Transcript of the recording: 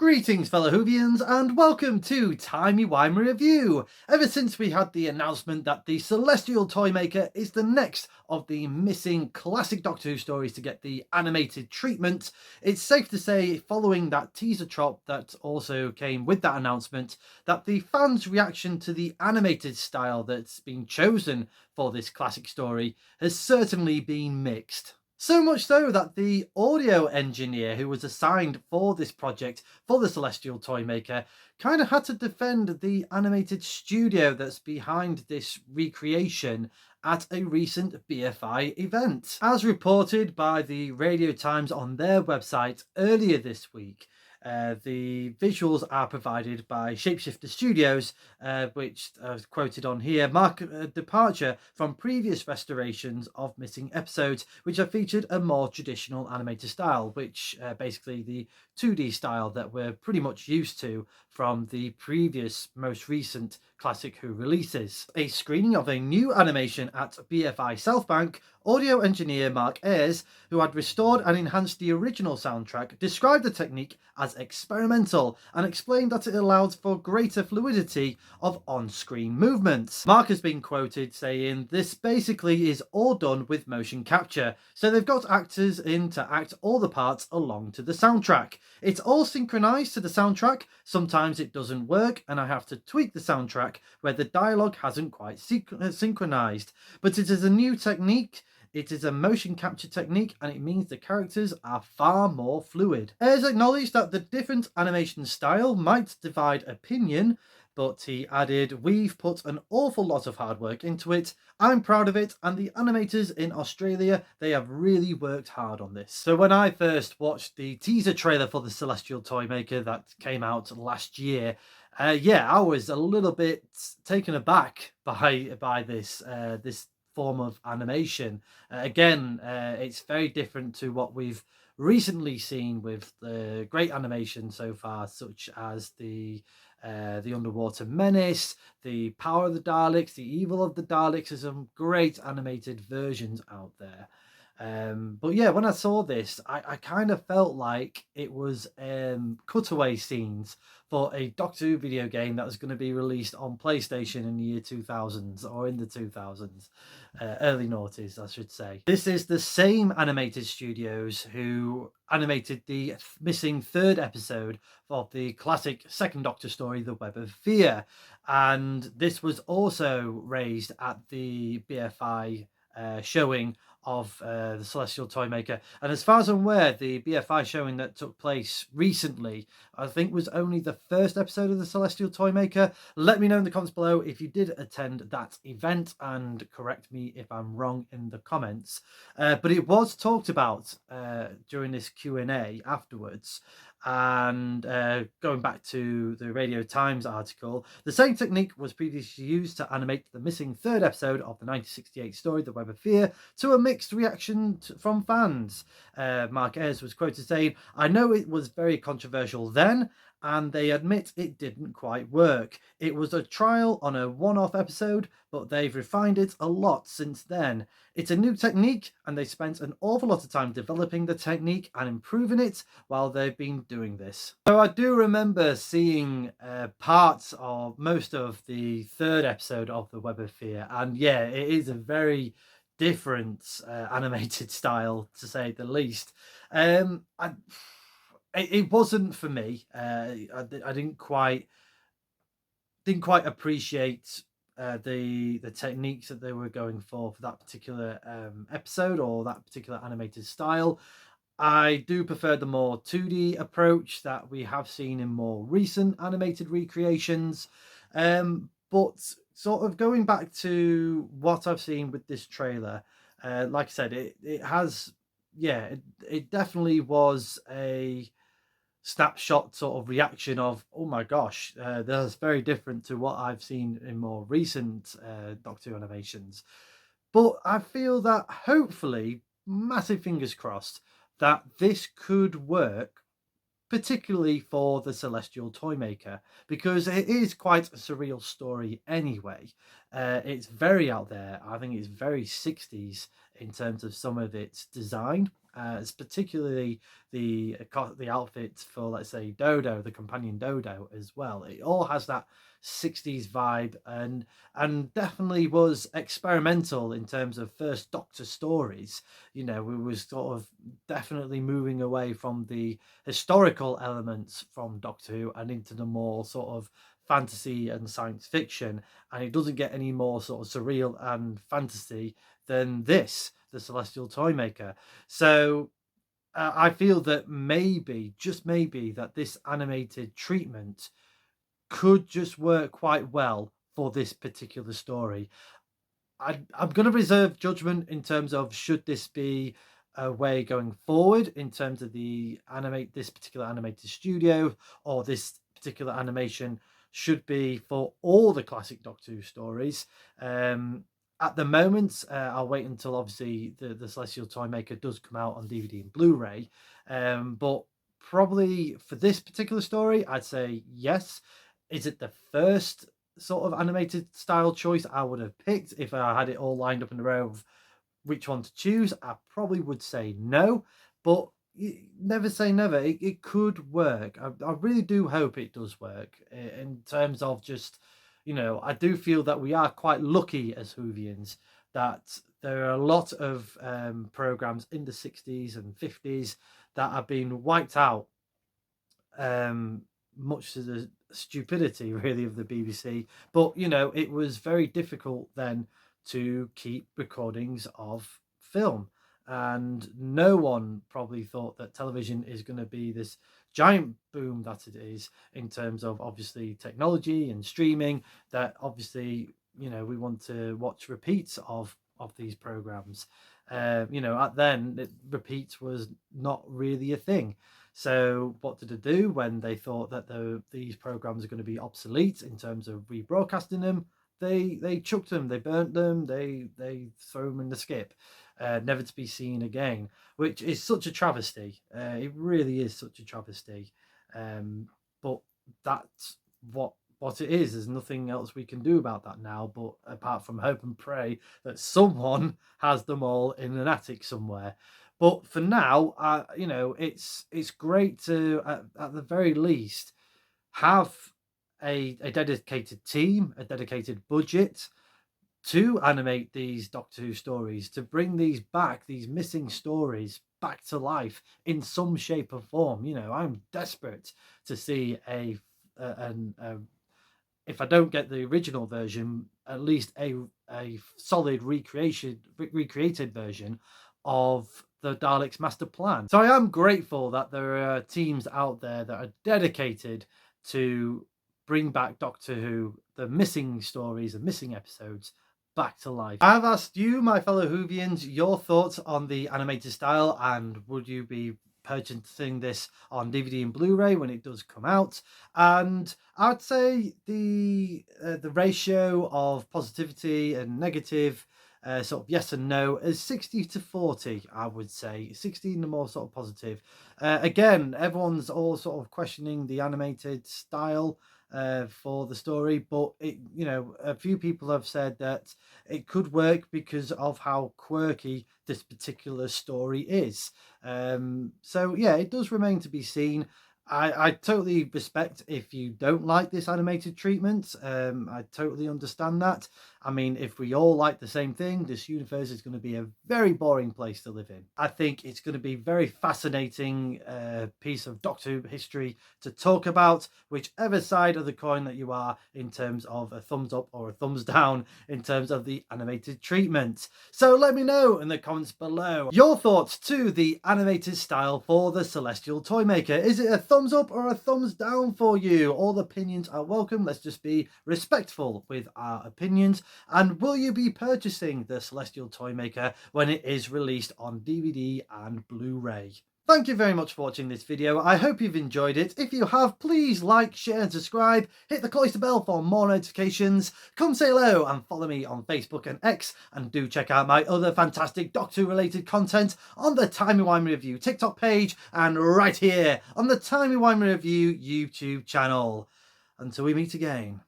Greetings fellow Whovians and welcome to Timey Wimey Review. Ever since we had the announcement that the Celestial Toymaker is the next of the missing classic Doctor Who stories to get the animated treatment, it's safe to say, following that teaser drop that also came with that announcement, that the fans' reaction to the animated style that's been chosen for this classic story has certainly been mixed. So much so that the audio engineer who was assigned for this project for the Celestial Toymaker kind of had to defend the animated studio that's behind this recreation at a recent BFI event. As reported by the Radio Times on their website earlier this week, the visuals are provided by Shapeshifter Studios, which is quoted on here, mark a departure from previous restorations of missing episodes, which have featured a more traditional animated style, which basically the 2D style that we're pretty much used to from the previous, most recent Classic Who releases. A screening of a new animation at BFI Southbank, audio engineer Mark Ayres, who had restored and enhanced the original soundtrack, described the technique as experimental and explained that it allowed for greater fluidity of on-screen movements. Mark has been quoted saying, "This basically is all done with motion capture, so they've got actors in to act all the parts along to the soundtrack. It's all synchronized to the soundtrack. Sometimes it doesn't work and I have to tweak the soundtrack where the dialogue hasn't quite synchronized. But it is a new technique. It is a motion capture technique and it means the characters are far more fluid." Ayres acknowledged that the different animation style might divide opinion, but he added, "We've put an awful lot of hard work into it. I'm proud of it, and the animators in Australia, they have really worked hard on this." So when I first watched the teaser trailer for the Celestial Toymaker that came out last year, I was a little bit taken aback by this form of animation. It's very different to what we've recently seen with the great animation so far, such as the Underwater Menace, the Power of the Daleks, the Evil of the Daleks. There's some great animated versions out there. But yeah, when I saw this, I kind of felt like it was cutaway scenes for a Doctor Who video game that was going to be released on PlayStation in the year 2000s, or in the 2000s, early noughties, I should say. This is the same animated studios who animated the missing third episode of the classic second Doctor story, The Web of Fear. And this was also raised at the BFI showing of the Celestial Toymaker. And as far as I'm aware, the BFI showing that took place recently, I think, was only the first episode of the Celestial Toymaker. Let me know in the comments below if you did attend that event, and correct me if I'm wrong in the comments. But it was talked about during this Q&A afterwards. And going back to the Radio Times article, the same technique was previously used to animate the missing third episode of the 1968 story, The Web of Fear, to a mixed reaction from fans. Mark Ayres was quoted saying, "I know it was very controversial then, and they admit it didn't quite work. It was a trial on a one-off episode, but they've refined it a lot since then. It's a new technique, and they spent an awful lot of time developing the technique and improving it while they've been doing this." So I do remember seeing parts of most of the third episode of The Web of Fear, and yeah, it is a very different animated style, to say the least. It wasn't for me. I didn't quite appreciate the techniques that they were going for that particular episode, or that particular animated style. I do prefer the more 2D approach that we have seen in more recent animated recreations. But sort of going back to what I've seen with this trailer, like I said, it has, yeah, it definitely was a snapshot sort of reaction of, oh my gosh, that's very different to what I've seen in more recent Doctor Who animations. But I feel that hopefully, massive fingers crossed, that this could work, particularly for the Celestial Toymaker, because it is quite a surreal story anyway. It's very out there. I think it's very 60s in terms of some of its design. It's particularly the outfits for, let's say, Dodo, the companion Dodo, as well. It all has that 60s vibe, and definitely was experimental in terms of first Doctor stories. You know, we was sort of definitely moving away from the historical elements from Doctor Who and into the more sort of fantasy and science fiction. And it doesn't get any more sort of surreal and fantasy than this, the Celestial Toymaker. So I feel that maybe, just maybe, that this animated treatment could just work quite well for this particular story. I'm going to reserve judgment in terms of should this be a way going forward in terms of this particular animated studio, or this particular animation should be for all the classic Doctor Who stories. At the moment, I'll wait until obviously the Celestial Toymaker does come out on DVD and Blu-ray. But probably for this particular story, I'd say yes. Is it the first sort of animated style choice I would have picked if I had it all lined up in a row of which one to choose? I probably would say no, but never say never. It could work. I really do hope it does work in terms of just, you know, I do feel that we are quite lucky as Whovians that there are a lot of programs in the 60s and 50s that have been wiped out, much to the stupidity really of the BBC. But you know, it was very difficult then to keep recordings of film, and no one probably thought that television is going to be this giant boom that it is in terms of obviously technology and streaming, that obviously, you know, we want to watch repeats of these programs. You know, at then repeats was not really a thing. So what did they do when they thought that these programs are going to be obsolete in terms of rebroadcasting them? They chucked them, they burnt them, they throw them in the skip, never to be seen again, which is such a travesty. It really is such a travesty. But that's what it is. There's nothing else we can do about that now, but apart from hope and pray that someone has them all in an attic somewhere. But for now, you know, it's great to at the very least have a dedicated team, a dedicated budget to animate these Doctor Who stories, to bring these back, these missing stories back to life in some shape or form. You know, I'm desperate to see if I don't get the original version, at least a solid recreated version of the Daleks' master plan. So I am grateful that there are teams out there that are dedicated to bring back Doctor Who, the missing stories and missing episodes, back to life. I've asked you, my fellow Whovians, your thoughts on the animated style, and would you be purchasing this on DVD and Blu-ray when it does come out? And I'd say the ratio of positivity and negative, sort of yes and no, is 60-40. I would say 60 the more sort of positive. Again, everyone's all sort of questioning the animated style for the story, but you know, a few people have said that it could work because of how quirky this particular story is. So yeah, it does remain to be seen. I totally respect if you don't like this animated treatment. I totally understand that. I mean, if we all like the same thing, this universe is going to be a very boring place to live in. I think it's going to be a very fascinating piece of Doctor Who history to talk about, whichever side of the coin that you are, in terms of a thumbs up or a thumbs down in terms of the animated treatment. So let me know in the comments below your thoughts to the animated style for the Celestial Toymaker. Is it a thumbs up or a thumbs down for you? All opinions are welcome. Let's just be respectful with our opinions. And will you be purchasing the Celestial Toymaker when it is released on DVD and Blu-ray? Thank you very much for watching this video. I hope you've enjoyed it. If you have, please like, share and subscribe. Hit the cloister bell for more notifications. Come say hello and follow me on Facebook and X. And do check out my other fantastic Doctor Who related content on the Timey Wimey Review TikTok page and right here on the Timey Wimey Review YouTube channel. Until we meet again.